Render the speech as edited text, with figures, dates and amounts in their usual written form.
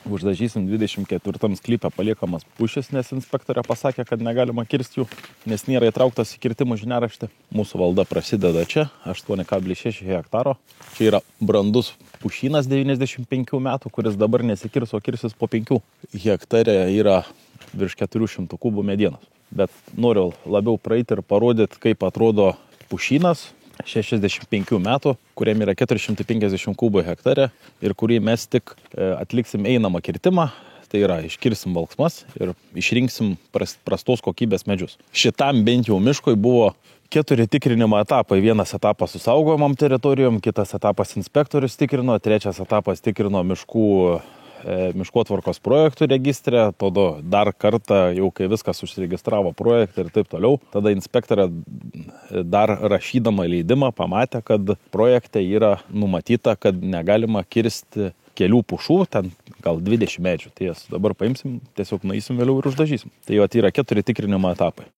Uždažysim 24 sklype paliekamas pušis, nes inspektorė pasakė, kad negalima kirsti jų, nes nėra įtrauktas į kirtimų žiniaraštį. Mūsų valda prasideda čia, 8,6 hektaro. Čia yra brandus pušynas 95 metų, kuris dabar nesikirs, o kirsis po 5 hektare yra virš 400 kubų medienos. Bet noriu labiau praeiti ir parodyti, kaip atrodo pušynas 65 metų, kuriam yra 450 kubų hektare ir kurį mes tik atliksim einamą kirtimą, tai yra iškirsim valksmas ir išrinksim prastos kokybės medžius. Šitam bent jau miškui buvo 4 tikrinimo etapai. Vienas etapas su saugojamom teritorijom, kitas etapas inspektorius tikrino, trečias etapas tikrino miškotvarkos projektų registre, tada dar kartą, jau kai viskas užsiregistravo projektą ir taip toliau, tada inspektorė dar rašydama leidimą pamatė, kad projekte yra numatyta, kad negalima kirsti kelių pušų, ten gal 20 medžių. Tai jas dabar paimsim, tiesiog nueisim vėliau ir uždažysim. Tai yra 4 tikrinimo etapai.